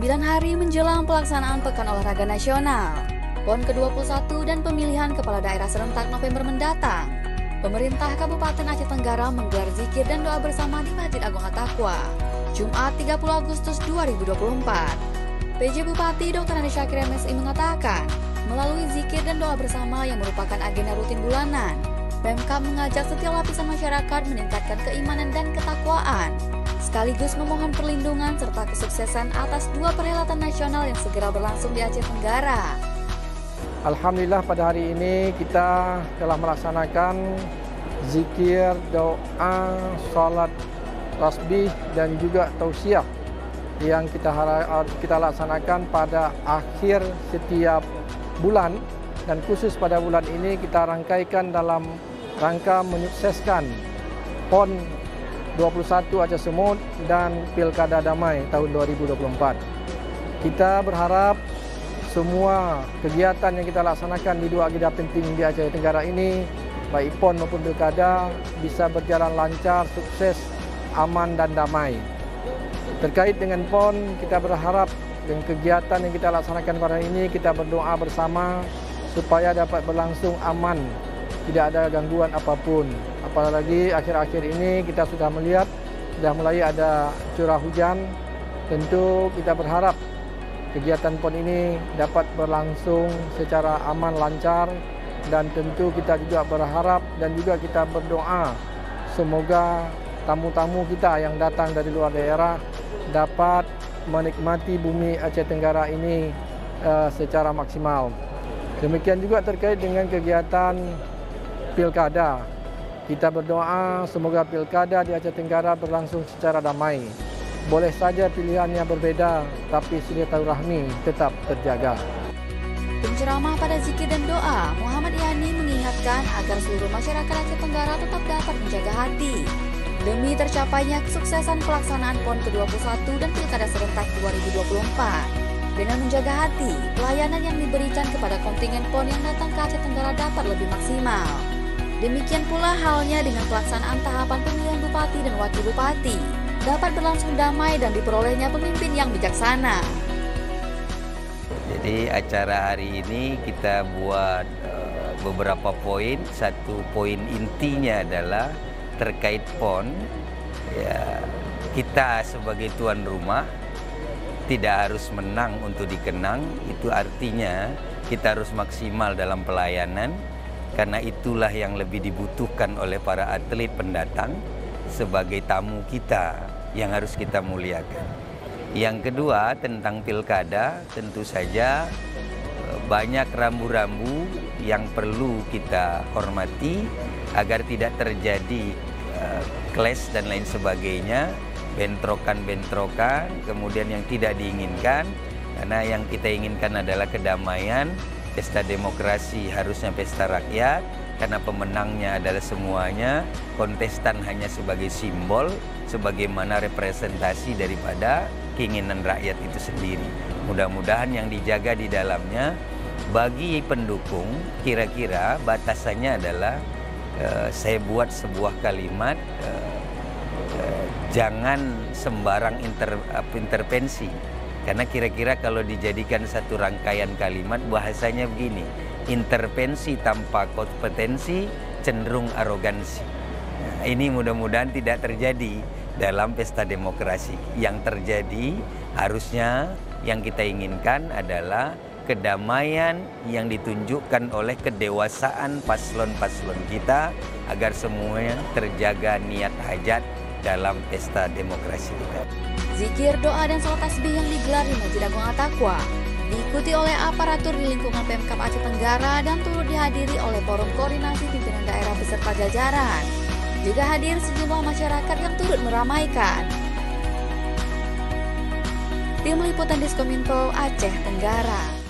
9 hari menjelang pelaksanaan Pekan Olahraga Nasional, PON ke-21 dan pemilihan kepala daerah serentak November mendatang, pemerintah Kabupaten Aceh Tenggara menggelar zikir dan doa bersama di Masjid Agung At-Taqwa, Jumat 30 Agustus 2024. PJ Bupati Dr. Andi Syakir MSI mengatakan, melalui zikir dan doa bersama yang merupakan agenda rutin bulanan, Pemkab mengajak setiap lapisan masyarakat meningkatkan keimanan dan ketakwaan, sekaligus memohon perlindungan serta kesuksesan atas 2 perhelatan nasional yang segera berlangsung di Aceh Tenggara. Alhamdulillah pada hari ini kita telah melaksanakan zikir, doa, salat tasbih dan juga tausiah yang kita laksanakan pada akhir setiap bulan, dan khusus pada bulan ini kita rangkaikan dalam rangka menyukseskan PON 21 Aceh Semut dan Pilkada Damai tahun 2024. Kita berharap semua kegiatan yang kita laksanakan di 2 agenda penting di Aceh Tenggara ini, baik PON maupun Pilkada, bisa berjalan lancar, sukses, aman dan damai. Terkait dengan PON, kita berharap dengan kegiatan yang kita laksanakan pada ini, kita berdoa bersama supaya dapat berlangsung aman, tidak ada gangguan apapun. Apalagi akhir-akhir ini kita sudah melihat sudah mulai ada curah hujan. Tentu kita berharap kegiatan PON ini dapat berlangsung secara aman, lancar, dan tentu kita juga berharap dan juga kita berdoa semoga tamu-tamu kita yang datang dari luar daerah dapat menikmati bumi Aceh Tenggara ini secara maksimal. Demikian juga terkait dengan kegiatan Pilkada. Kita berdoa semoga Pilkada di Aceh Tenggara berlangsung secara damai. Boleh saja pilihannya berbeda, tapi silaturahmi tetap terjaga. Penceramah pada zikir dan doa, Muhammad Yani mengingatkan agar seluruh masyarakat Aceh Tenggara tetap dapat menjaga hati demi tercapainya kesuksesan pelaksanaan PON ke-21 dan Pilkada Serentak 2024. Dengan menjaga hati, pelayanan yang diberikan kepada kontingen PON yang datang ke Aceh Tenggara dapat lebih maksimal. Demikian pula halnya dengan pelaksanaan tahapan pemilihan bupati dan wakil bupati, dapat berlangsung damai dan diperolehnya pemimpin yang bijaksana. Jadi acara hari ini kita buat beberapa poin. Satu poin intinya adalah terkait PON. Ya, kita sebagai tuan rumah tidak harus menang untuk dikenang. Itu artinya kita harus maksimal dalam pelayanan, karena itulah yang lebih dibutuhkan oleh para atlet pendatang sebagai tamu kita yang harus kita muliakan. Yang kedua tentang pilkada, tentu saja banyak rambu-rambu yang perlu kita hormati agar tidak terjadi clash dan lain sebagainya, bentrokan-bentrokan, kemudian yang tidak diinginkan, karena yang kita inginkan adalah kedamaian. Pesta demokrasi harusnya pesta rakyat, karena pemenangnya adalah semuanya, kontestan hanya sebagai simbol, sebagaimana representasi daripada keinginan rakyat itu sendiri. Mudah-mudahan yang dijaga di dalamnya, bagi pendukung, kira-kira batasannya adalah, saya buat sebuah kalimat, jangan sembarang intervensi. Karena kira-kira kalau dijadikan satu rangkaian kalimat, bahasanya begini, intervensi tanpa kompetensi cenderung arogansi. Nah, ini mudah-mudahan tidak terjadi dalam pesta demokrasi. Yang terjadi harusnya yang kita inginkan adalah kedamaian yang ditunjukkan oleh kedewasaan paslon-paslon kita, agar semuanya terjaga niat hajat dalam pesta demokrasi kita. Zikir, doa, dan salat tasbih yang digelar di Masjid Agung At-Taqwa diikuti oleh aparatur di lingkungan Pemkab Aceh Tenggara dan turut dihadiri oleh forum koordinasi pimpinan daerah beserta jajaran. Juga hadir sejumlah masyarakat yang turut meramaikan. Tim Liputan Diskominfo Aceh Tenggara.